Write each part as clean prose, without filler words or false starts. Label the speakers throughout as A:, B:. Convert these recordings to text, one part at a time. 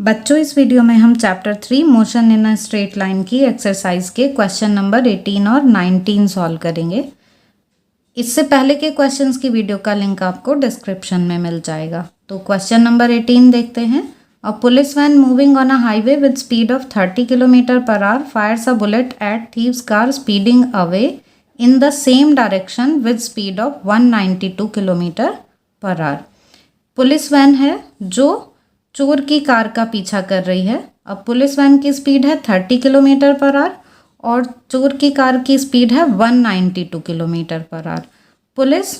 A: बच्चों, इस वीडियो में हम chapter 3 motion in a straight line की एक्सरसाइज के क्वेश्चन नंबर 18 और 19 सॉल्व करेंगे। इससे पहले के क्वेश्चंस की वीडियो का लिंक आपको डिस्क्रिप्शन में मिल जाएगा। तो क्वेश्चन नंबर 18 देखते हैं। A police van moving on a highway with speed of 30 kilometer per hour fires a bullet at thieves car speeding away in the same direction with speed of 192 kilometer per hour. Police van है जो चोर की car का पीछा कर रही है। अब पुलिस वैन की स्पीड है 30 किलोमीटर पर आवर और चोर की कार की स्पीड है 192 kilometer per hour. Police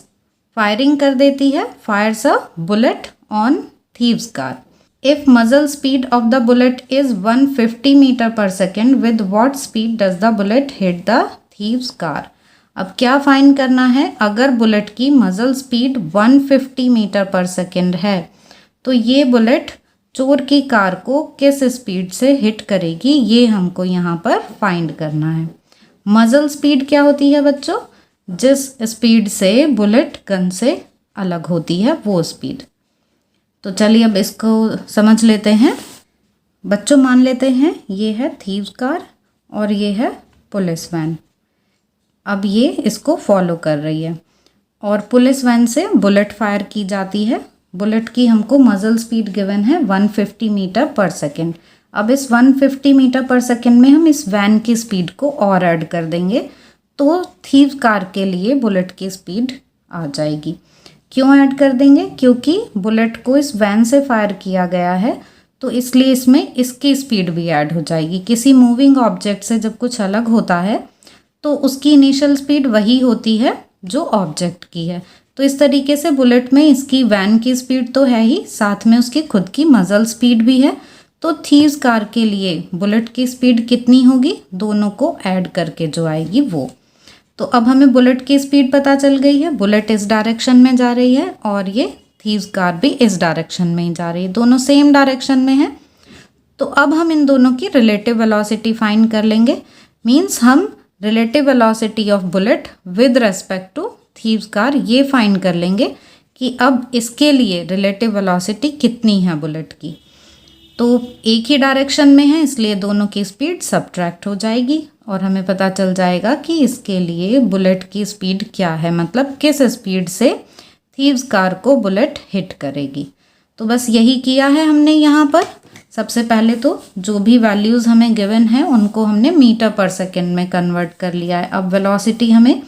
A: firing कर देती है, fires a bullet on thief's car. If muzzle speed of the bullet is 150 metre per second, with what speed does the bullet hit the thief's car. अब क्या find करना है? अगर bullet की मजल स्पीड 150 मीटर पर सेकेंड है तो ये बुलेट चोर की कार को किस स्पीड से हिट करेगी, ये हमको यहाँ पर फाइंड करना है। मजल स्पीड क्या होती है बच्चों? जिस स्पीड से बुलेट गन से अलग होती है वो स्पीड। तो चलिए अब इसको समझ लेते हैं। बच्चों मान लेते हैं ये है थीव्स कार और ये है पुलिस वैन। अब ये इसको फॉलो कर रही है और पुलिस वैन से बुलेट फायर की जाती है। बुलेट की हमको मजल स्पीड गिवन है 150 मीटर पर सेकेंड। अब इस 150 मीटर पर सेकेंड में हम इस वैन की स्पीड को और ऐड कर देंगे तो थीव कार के लिए बुलेट की स्पीड आ जाएगी। क्यों ऐड कर देंगे? क्योंकि बुलेट को इस वैन से फायर किया गया है तो इसलिए इसमें इसकी स्पीड भी ऐड हो जाएगी। किसी मूविंग ऑब्जेक्ट से जब कुछ अलग होता है तो उसकी इनिशियल स्पीड वही होती है जो ऑब्जेक्ट की है। तो इस तरीके से बुलेट में इसकी वैन की स्पीड तो है ही, साथ में उसकी खुद की मजल स्पीड भी है। तो थीव्स कार के लिए बुलेट की स्पीड कितनी होगी? दोनों को ऐड करके जो आएगी वो। तो अब हमें बुलेट की स्पीड पता चल गई है। बुलेट इस डायरेक्शन में जा रही है और ये थीव्स कार भी इस डायरेक्शन में ही जा रही है, दोनों सेम डायरेक्शन में है। तो अब हम इन दोनों की रिलेटिव वेलोसिटी फाइंड कर लेंगे। मीन्स हम relative velocity of bullet with respect to thieves car ये फाइंड कर लेंगे कि अब इसके लिए रिलेटिव वेलोसिटी कितनी है बुलेट की। तो एक ही डायरेक्शन में है इसलिए दोनों की स्पीड सब्ट्रैक्ट हो जाएगी और हमें पता चल जाएगा कि इसके लिए बुलेट की स्पीड क्या है, मतलब किस स्पीड से थीव्स कार को बुलेट हिट करेगी। तो बस यही किया है हमने यहाँ पर। सबसे पहले तो जो भी वैल्यूज़ हमें गिवन है उनको हमने मीटर पर सेकेंड में कन्वर्ट कर लिया है। अब वेलोसिटी हमें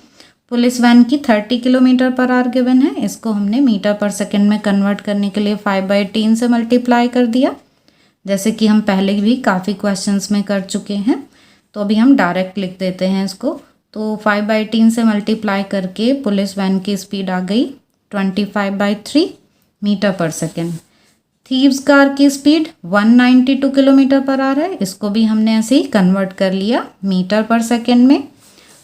A: पुलिस वैन की 30 किलोमीटर पर आवर गिवन है, इसको हमने मीटर पर सेकेंड में कन्वर्ट करने के लिए 5/10 से मल्टीप्लाई कर दिया, जैसे कि हम पहले भी काफ़ी क्वेश्चंस में कर चुके हैं। तो अभी हम डायरेक्ट लिख देते हैं इसको। तो 5/10 से मल्टीप्लाई करके पुलिस वैन की स्पीड आ गई 25/3 metre per second. Thieves car की स्पीड 192 किलोमीटर पर आवर है, इसको भी हमने ऐसे ही कन्वर्ट कर लिया मीटर पर सेकेंड में।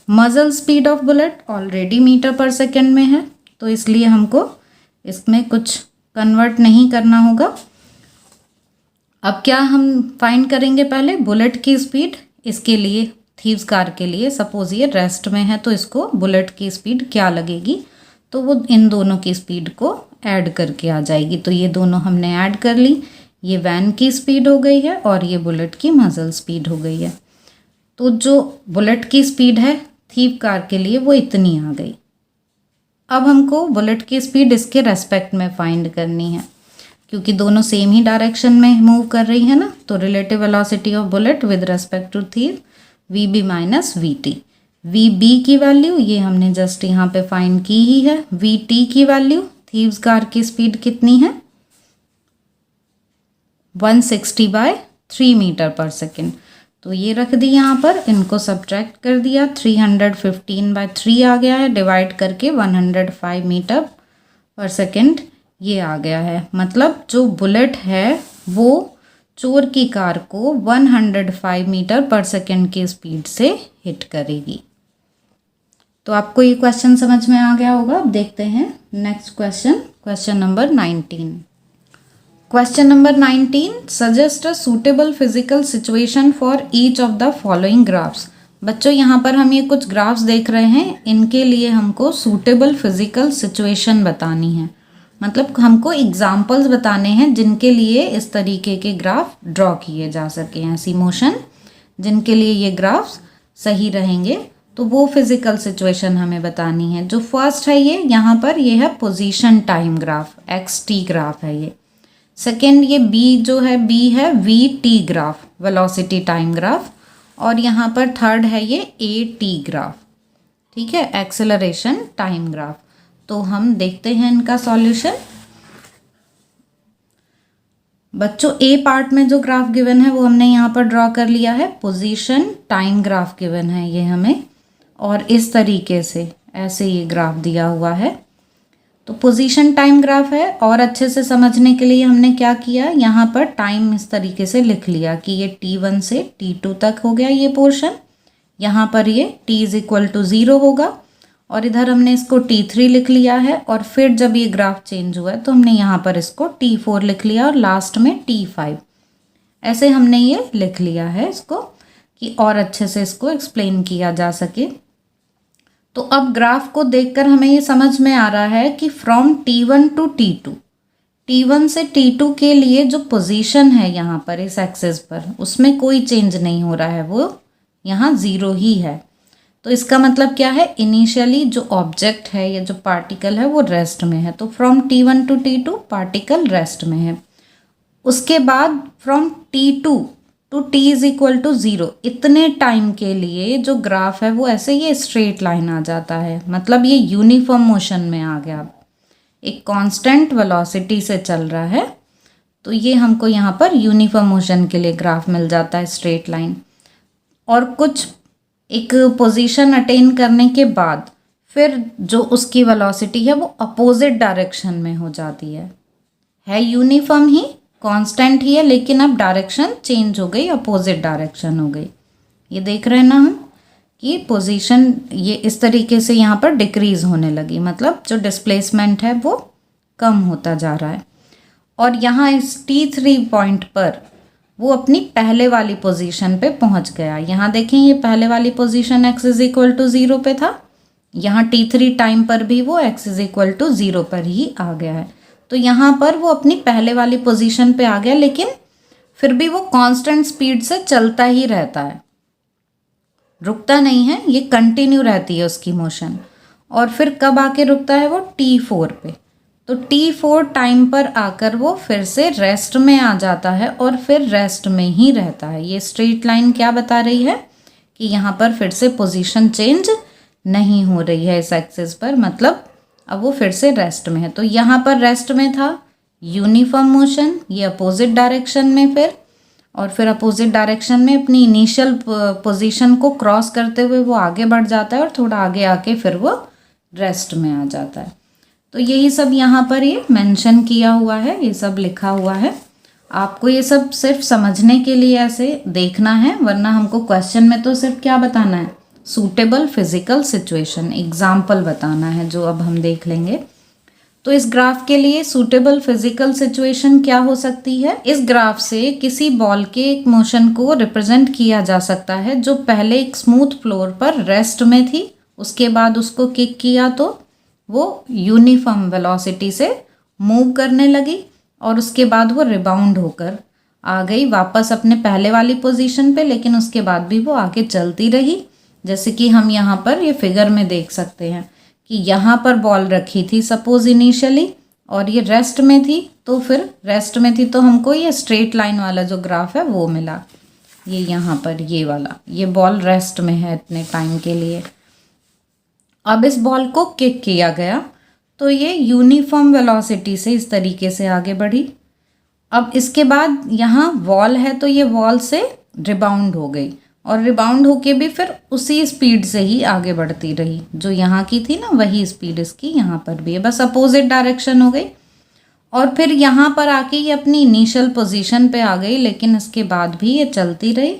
A: Muzzle speed of bullet already meter per second में है तो इसलिए हमको इसमें कुछ कन्वर्ट नहीं करना होगा। अब क्या हम फाइंड करेंगे? पहले बुलेट की स्पीड। इसके लिए थीव्स कार के लिए सपोज ये रेस्ट में है तो इसको बुलेट की स्पीड क्या लगेगी, तो वो इन दोनों की स्पीड को ऐड करके आ जाएगी। तो ये दोनों हमने ऐड कर ली। ये वैन की स्पीड हो गई है और ये बुलेट की मजल स्पीड हो गई है। तो जो बुलेट की स्पीड है थीव कार के लिए वो इतनी आ गई। अब हमको बुलेट की स्पीड इसके रेस्पेक्ट में फाइंड करनी है क्योंकि दोनों सेम ही डायरेक्शन में मूव कर रही है ना। तो relative velocity of bullet with respect to thief VB minus VT। VB की वैल्यू ये हमने जस्ट यहाँ पे फाइंड की ही है। VT की वैल्यू थीव्स कार की स्पीड कितनी है? 160/3 मीटर पर सेकेंड। तो ये रख दी यहाँ पर, इनको सब्ट्रैक्ट कर दिया, 315/3 आ गया है, डिवाइड करके 105 मीटर पर सेकेंड ये आ गया है। मतलब जो बुलेट है वो चोर की कार को 105 मीटर पर सेकेंड की स्पीड से हिट करेगी। तो आपको ये क्वेश्चन समझ में आ गया होगा। अब देखते हैं next question, question number 19। Question number 19, suggest a suitable physical situation for each of the following graphs. बच्चों यहाँ पर हम ये कुछ ग्राफ्स देख रहे हैं, इनके लिए हमको सूटेबल फिजिकल सिचुएशन बतानी है। मतलब हमको एग्जाम्पल्स बताने हैं जिनके लिए इस तरीके के ग्राफ ड्रॉ किए जा सके, ऐसी मोशन जिनके लिए ये ग्राफ्स सही रहेंगे, तो वो फिजिकल सिचुएशन हमें बतानी है। जो फर्स्ट है ये यहाँ पर ये है position time graph, x T graph है ये। सेकेंड ये बी जो है, बी है we T graph, velocity time graph. और यहाँ पर थर्ड है ये ए टी ग्राफ, ठीक है, एक्सेलरेशन टाइम ग्राफ। तो हम देखते हैं इनका सॉल्यूशन। बच्चों ए पार्ट में जो ग्राफ गिवन है वो हमने यहाँ पर ड्रॉ कर लिया है, पोजीशन टाइम ग्राफ गिवन है ये हमें, और इस तरीके से ऐसे ये ग्राफ दिया हुआ है। तो पोजीशन टाइम ग्राफ है, और अच्छे से समझने के लिए हमने क्या किया, यहाँ पर टाइम इस तरीके से लिख लिया कि ये T1 से T2 तक हो गया ये पोर्शन, यहाँ पर ये t इज इक्वल टू 0 होगा, और इधर हमने इसको T3 लिख लिया है, और फिर जब ये ग्राफ चेंज हुआ है तो हमने यहाँ पर इसको T4 लिख लिया, और लास्ट में T5, ऐसे हमने ये लिख लिया है इसको कि और अच्छे से इसको एक्सप्लेन किया जा सके। तो अब ग्राफ को देखकर हमें ये समझ में आ रहा है कि from T1 to T2, T1 से T2 के लिए जो पोजीशन है यहाँ पर इस एक्सिस पर, उसमें कोई चेंज नहीं हो रहा है, वो यहाँ 0 ही है। तो इसका मतलब क्या है, इनिशियली जो ऑब्जेक्ट है या जो पार्टिकल है वो रेस्ट में है, तो from T1 to T2 particle rest में है। उसके बाद from T2 to T is equal to 0, इतने टाइम के लिए जो ग्राफ है वो ऐसे ये स्ट्रेट लाइन आ जाता है, मतलब ये यूनिफॉर्म मोशन में आ गया, एक कांस्टेंट वेलोसिटी से चल रहा है। तो ये हमको यहाँ पर यूनिफॉर्म मोशन के लिए ग्राफ मिल जाता है, स्ट्रेट लाइन। और कुछ एक पोजीशन अटेन करने के बाद फिर जो उसकी वेलोसिटी है वो अपोजिट डायरेक्शन में हो जाती है यूनिफॉर्म ही, कांस्टेंट ही है, लेकिन अब डायरेक्शन चेंज हो गई, अपोजिट डायरेक्शन हो गई। ये देख रहे हैं ना हम कि पोजीशन ये इस तरीके से यहाँ पर डिक्रीज होने लगी, मतलब जो डिस्प्लेसमेंट है वो कम होता जा रहा है। और यहाँ इस T3 पॉइंट पर वो अपनी पहले वाली पोजीशन पे पहुँच गया। यहाँ देखें ये पहले वाली position x is equal to 0 पे था, यहाँ T3 टाइम पर भी वो x इज इक्वल टू 0 पर ही आ गया है। तो यहाँ पर वो अपनी पहले वाली पोजीशन पे आ गया, लेकिन फिर भी वो कांस्टेंट स्पीड से चलता ही रहता है, रुकता नहीं है, ये कंटिन्यू रहती है उसकी मोशन। और फिर कब आके रुकता है वो T4 पे, तो T4 टाइम पर आकर वो फिर से रेस्ट में आ जाता है और फिर रेस्ट में ही रहता है। ये स्ट्रेट लाइन क्या बता रही है कि यहाँ पर फिर से पोजीशन चेंज नहीं हो रही है इस एक्सिस पर, मतलब अब वो फिर से रेस्ट में है। तो यहाँ पर रेस्ट में था, यूनिफॉर्म मोशन, ये अपोजिट डायरेक्शन में फिर अपोजिट डायरेक्शन में अपनी इनिशियल पोजीशन को क्रॉस करते हुए वो आगे बढ़ जाता है, और थोड़ा आगे आके फिर वो रेस्ट में आ जाता है। तो यही सब यहाँ पर ये मेंशन किया हुआ है, ये सब लिखा हुआ है। आपको ये सब सिर्फ समझने के लिए ऐसे देखना है, वरना हमको क्वेश्चन में तो सिर्फ क्या बताना है, सूटेबल फिजिकल सिचुएशन, एग्जाम्पल बताना है, जो अब हम देख लेंगे। तो इस ग्राफ के लिए सूटेबल फिजिकल सिचुएशन क्या हो सकती है, इस ग्राफ से किसी बॉल के एक मोशन को रिप्रेजेंट किया जा सकता है जो पहले एक स्मूथ फ्लोर पर रेस्ट में थी, उसके बाद उसको किक किया तो वो यूनिफॉर्म वेलोसिटी से मूव करने लगी, और उसके बाद वो रिबाउंड होकर आ गई वापस अपने पहले वाली पोजीशन पे, लेकिन उसके बाद भी वो आगे चलती रही। जैसे कि हम यहाँ पर ये फिगर में देख सकते हैं कि यहाँ पर बॉल रखी थी सपोज इनिशियली, और ये रेस्ट में थी, तो फिर रेस्ट में थी तो हमको ये स्ट्रेट लाइन वाला जो ग्राफ है वो मिला। ये यहाँ पर ये वाला, ये बॉल रेस्ट में है इतने टाइम के लिए। अब इस बॉल को किक किया गया तो ये यूनिफॉर्म वेलोसिटी से इस तरीके से आगे बढ़ी। अब इसके बाद यहाँ वॉल है तो ये वॉल से रिबाउंड हो गई, और रिबाउंड होके भी फिर उसी स्पीड से ही आगे बढ़ती रही, जो यहाँ की थी ना वही स्पीड इसकी यहाँ पर भी है, बस अपोजिट डायरेक्शन हो गई। और फिर यहाँ पर आके ये अपनी इनिशियल पोजीशन पे आ गई, लेकिन इसके बाद भी ये चलती रही,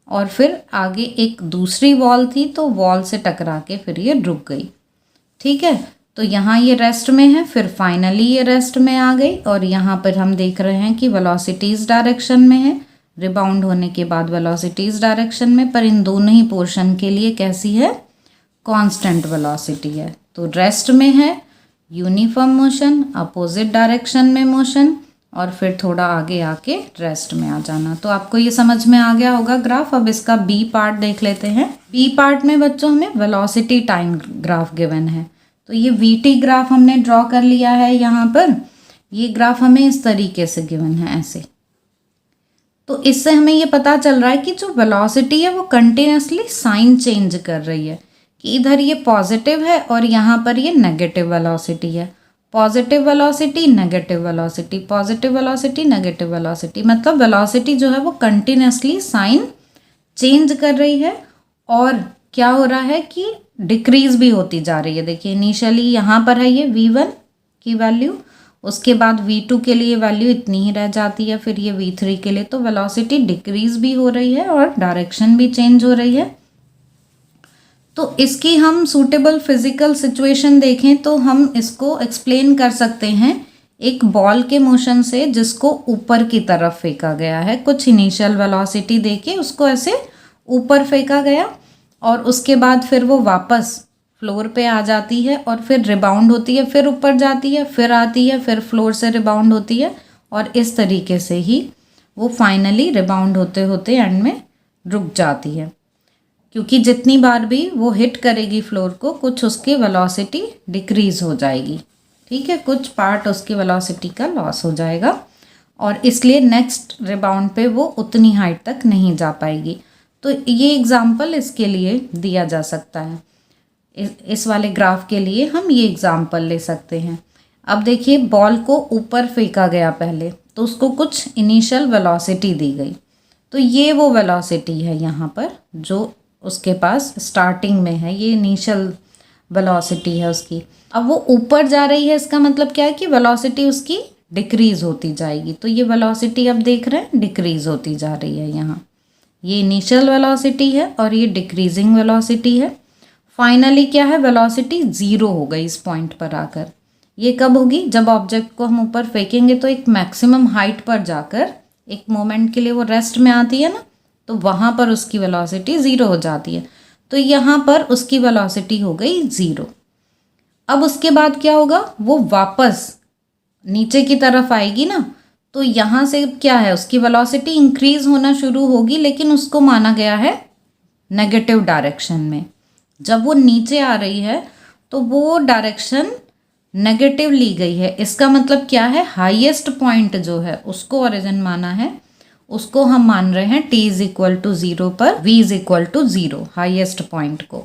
A: और फिर आगे एक दूसरी वॉल थी तो वॉल से टकरा के फिर ये रुक गई। ठीक है, तो यहाँ ये रेस्ट में है, फिर फाइनली ये रेस्ट में आ गई, और यहाँ पर हम देख रहे हैं कि वेलोसिटीज डायरेक्शन में है, रिबाउंड होने के बाद वेलोसिटीज डायरेक्शन में, पर इन दोनों ही पोर्शन के लिए कैसी है, कांस्टेंट वेलोसिटी है। तो रेस्ट में है, यूनिफॉर्म मोशन, अपोजिट डायरेक्शन में मोशन, और फिर थोड़ा आगे आके रेस्ट में आ जाना। तो आपको ये समझ में आ गया होगा ग्राफ। अब इसका बी पार्ट देख लेते हैं। बी पार्ट में बच्चों हमें वेलोसिटी टाइम ग्राफ गिवन है। तो ये वीटी ग्राफ हमने ड्रॉ कर लिया है यहाँ पर। ये ग्राफ हमें इस तरीके से गिवन है, ऐसे। तो इससे हमें ये पता चल रहा है कि जो वेलोसिटी है वो कंटिन्यूसली साइन चेंज कर रही है, कि इधर ये पॉजिटिव है और यहाँ पर ये नेगेटिव वेलोसिटी है। Positive velocity, negative velocity, positive velocity, negative velocity, मतलब वेलोसिटी जो है वो कंटिन्यूसली साइन चेंज कर रही है। और क्या हो रहा है कि डिक्रीज भी होती जा रही है। देखिए इनिशियली यहाँ पर है ये V1 की वैल्यू, उसके बाद V2 के लिए वैल्यू इतनी ही रह जाती है, फिर ये V3 के लिए। तो वेलोसिटी डिक्रीज भी हो रही है और डायरेक्शन भी चेंज हो रही है। तो इसकी हम सूटेबल फिजिकल सिचुएशन देखें तो हम इसको एक्सप्लेन कर सकते हैं एक बॉल के मोशन से, जिसको ऊपर की तरफ फेंका गया है। कुछ इनिशियल वेलोसिटी देके उसको ऐसे ऊपर फेंका गया, और उसके बाद फिर वो वापस फ्लोर पे आ जाती है, और फिर रिबाउंड होती है, फिर ऊपर जाती है, फिर आती है, फिर फ्लोर से रिबाउंड होती है, और इस तरीके से ही वो फाइनली रिबाउंड होते होते एंड में रुक जाती है। क्योंकि जितनी बार भी वो हिट करेगी फ्लोर को, कुछ उसकी वेलोसिटी डिक्रीज हो जाएगी, ठीक है, कुछ पार्ट उसकी वेलोसिटी का लॉस हो जाएगा, और इसलिए नेक्स्ट रिबाउंड पे वो उतनी हाइट तक नहीं जा पाएगी। तो ये एग्जाम्पल इसके लिए दिया जा सकता है। इस वाले ग्राफ के लिए हम ये एग्जाम्पल ले सकते हैं। अब देखिए बॉल को ऊपर फेंका गया पहले, तो उसको कुछ इनिशियल वेलोसिटी दी गई। तो ये वो वेलोसिटी है यहाँ पर जो उसके पास स्टार्टिंग में है, ये इनिशियल वेलोसिटी है उसकी। अब वो ऊपर जा रही है, इसका मतलब क्या है कि वेलोसिटी उसकी डिक्रीज होती जाएगी। तो ये वेलोसिटी अब देख रहे हैं डिक्रीज होती जा रही है यहाँ। ये इनिशियल वेलोसिटी है और ये डिक्रीजिंग वेलोसिटी है। फाइनली क्या है, वेलोसिटी ज़ीरो हो गई इस पॉइंट पर आकर। ये कब होगी, जब ऑब्जेक्ट को हम ऊपर फेंकेंगे तो एक मैक्सिमम हाइट पर जाकर एक मोमेंट के लिए वो रेस्ट में आती है ना, तो वहाँ पर उसकी वेलोसिटी ज़ीरो हो जाती है। तो यहाँ पर उसकी वेलोसिटी हो गई ज़ीरो। अब उसके बाद क्या होगा, वो वापस नीचे की तरफ आएगी ना, तो यहाँ से क्या है, उसकी वेलोसिटी इंक्रीज होना शुरू होगी, लेकिन उसको माना गया है नेगेटिव डायरेक्शन में। जब वो नीचे आ रही है तो वो डायरेक्शन नेगेटिव ली गई है। इसका मतलब क्या है, हाईएस्ट पॉइंट जो है उसको ओरिजिन माना है, उसको हम मान रहे हैं t इज इक्वल टू 0 पर v is equal to 0, highest point को।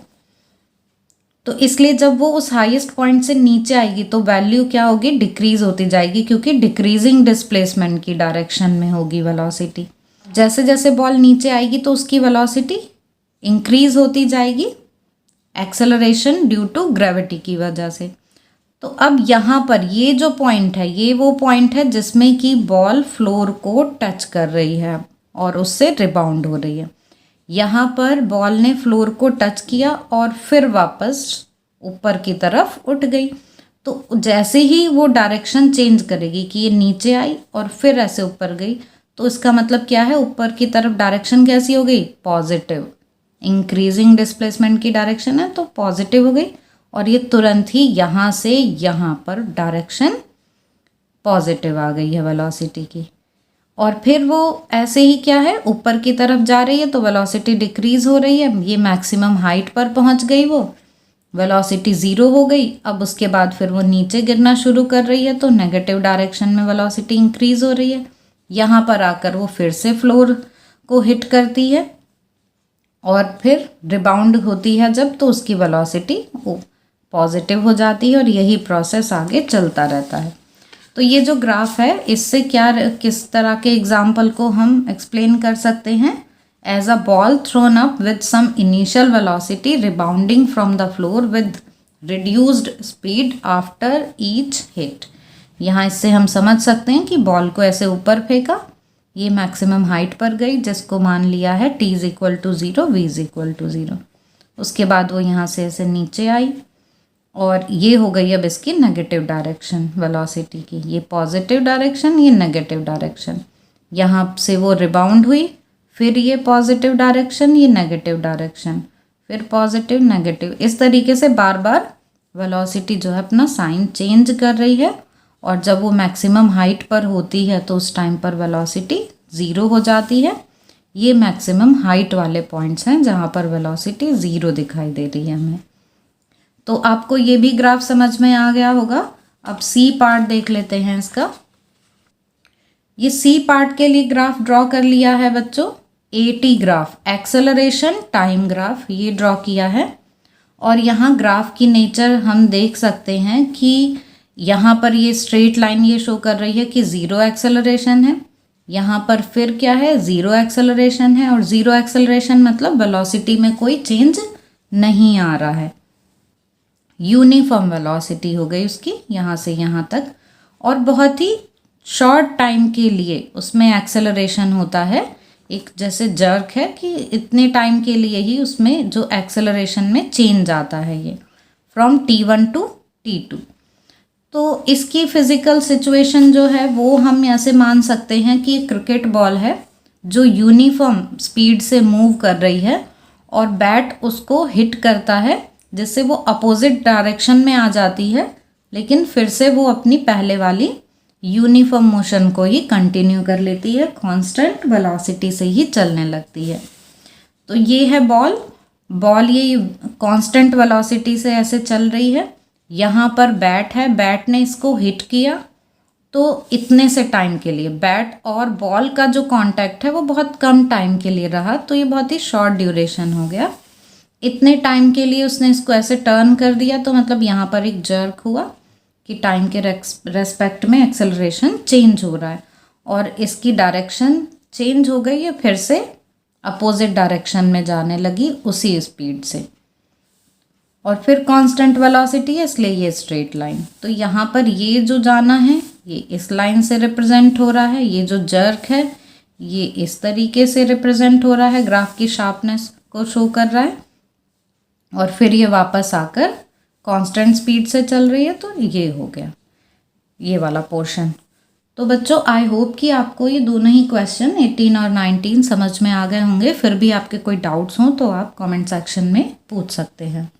A: तो इसलिए जब वो उस हाईएस्ट पॉइंट से नीचे आएगी तो वैल्यू क्या होगी, डिक्रीज होती जाएगी, क्योंकि डिक्रीजिंग डिस्प्लेसमेंट की डायरेक्शन में होगी वेलोसिटी। जैसे जैसे बॉल नीचे आएगी तो उसकी वेलोसिटी इंक्रीज होती जाएगी, एक्सेलरेशन ड्यू टू ग्रेविटी की वजह से। तो अब यहाँ पर ये जो पॉइंट है, ये वो पॉइंट है जिसमें कि बॉल फ्लोर को टच कर रही है और उससे रिबाउंड हो रही है। यहाँ पर बॉल ने फ्लोर को टच किया और फिर वापस ऊपर की तरफ उठ गई। तो जैसे ही वो डायरेक्शन चेंज करेगी कि ये नीचे आई और फिर ऐसे ऊपर गई, तो इसका मतलब क्या है, ऊपर की तरफ डायरेक्शन कैसी हो गई, पॉजिटिव। इंक्रीजिंग डिस्प्लेसमेंट की डायरेक्शन है तो पॉजिटिव हो गई, और ये तुरंत ही यहाँ से यहाँ पर डायरेक्शन पॉजिटिव आ गई है वेलोसिटी की। और फिर वो ऐसे ही क्या है, ऊपर की तरफ जा रही है तो वेलोसिटी डिक्रीज हो रही है, ये मैक्सिमम हाइट पर पहुँच गई, वो वेलोसिटी ज़ीरो हो गई। अब उसके बाद फिर वो नीचे गिरना शुरू कर रही है, तो नेगेटिव डायरेक्शन में वेलोसिटी इंक्रीज हो रही है। यहाँ पर आकर वो फिर से फ्लोर को हिट करती है और फिर रिबाउंड होती है जब, तो उसकी वेलोसिटी पॉजिटिव हो जाती है, और यही प्रोसेस आगे चलता रहता है। तो ये जो ग्राफ है, इससे क्या किस तरह के एग्जाम्पल को हम एक्सप्लेन कर सकते हैं, as a ball thrown up with some initial velocity rebounding from the floor with reduced speed after each hit. यहाँ इससे हम समझ सकते हैं कि बॉल को ऐसे ऊपर फेंका, ये मैक्सिमम हाइट पर गई, जिसको मान लिया है t is equal to 0, v is equal to 0। उसके बाद वो यहाँ से ऐसे नीचे आई, और ये हो गई अब इसकी नेगेटिव डायरेक्शन वेलोसिटी की, ये पॉजिटिव डायरेक्शन, ये नेगेटिव डायरेक्शन। यहाँ से वो रिबाउंड हुई, फिर ये पॉजिटिव डायरेक्शन, ये नेगेटिव डायरेक्शन, फिर पॉजिटिव नेगेटिव, इस तरीके से बार बार वेलोसिटी जो है अपना साइन चेंज कर रही है, और जब वो मैक्सिमम हाइट पर होती है तो उस टाइम पर वेलोसिटी 0 हो जाती है। ये मैक्सिमम हाइट वाले पॉइंट्स हैं जहाँ पर वेलोसिटी 0 दिखाई दे रही है हमें। तो आपको ये भी ग्राफ समझ में आ गया होगा। अब सी पार्ट देख लेते हैं इसका। ये सी पार्ट के लिए ग्राफ ड्रॉ कर लिया है बच्चों। Eighty graph, acceleration time graph, ये ड्रॉ किया है। और यहाँ ग्राफ की नेचर हम देख सकते हैं कि यहाँ पर ये स्ट्रेट लाइन ये शो कर रही है कि 0 एक्सेलरेशन है। यहाँ पर फिर क्या है, 0 एक्सेलरेशन है, और 0 एक्सेलरेशन मतलब वेलोसिटी में कोई चेंज नहीं आ रहा है। यूनिफॉर्म वेलोसिटी हो गई उसकी यहाँ से यहाँ तक, और बहुत ही शॉर्ट टाइम के लिए उसमें एक्सेलरेशन होता है। एक जैसे जर्क है कि इतने टाइम के लिए ही उसमें जो एक्सेलरेशन में चेंज आता है, ये फ्रॉम T1 टू T2। तो इसकी फिज़िकल सिचुएशन जो है वो हम ऐसे मान सकते हैं कि क्रिकेट बॉल है जो यूनिफॉर्म स्पीड से मूव कर रही है, और बैट उसको हिट करता है जिससे वो अपोजिट डायरेक्शन में आ जाती है, लेकिन फिर से वो अपनी पहले वाली यूनिफॉर्म मोशन को ही कंटिन्यू कर लेती है, कांस्टेंट वेलोसिटी से ही चलने लगती है। तो ये है बॉल ये कांस्टेंट वेलोसिटी से ऐसे चल रही है। यहाँ पर बैट है, बैट ने इसको हिट किया तो इतने से टाइम के लिए बैट और बॉल का जो कांटेक्ट है वो बहुत कम टाइम के लिए रहा, तो ये बहुत ही शॉर्ट ड्यूरेशन हो गया। इतने टाइम के लिए उसने इसको ऐसे टर्न कर दिया, तो मतलब यहाँ पर एक जर्क हुआ कि टाइम के रेस्पेक्ट में एक्सेलरेशन चेंज हो रहा है, और इसकी डायरेक्शन चेंज हो गई है, फिर से अपोजिट डायरेक्शन में जाने लगी उसी स्पीड से, और फिर कांस्टेंट वेलोसिटी है इसलिए ये स्ट्रेट लाइन। तो यहाँ पर ये जो जाना है ये इस लाइन से रिप्रेजेंट हो रहा है, ये जो जर्क है ये इस तरीके से रिप्रेजेंट हो रहा है, ग्राफ की शार्पनेस को शो कर रहा है, और फिर ये वापस आकर कांस्टेंट स्पीड से चल रही है। तो ये हो गया ये वाला पोर्शन। तो बच्चों आई होप कि आपको ये दोनों ही क्वेश्चन 18 और 19 समझ में आ गए होंगे। फिर भी आपके कोई डाउट्स हों तो आप कमेंट सेक्शन में पूछ सकते हैं।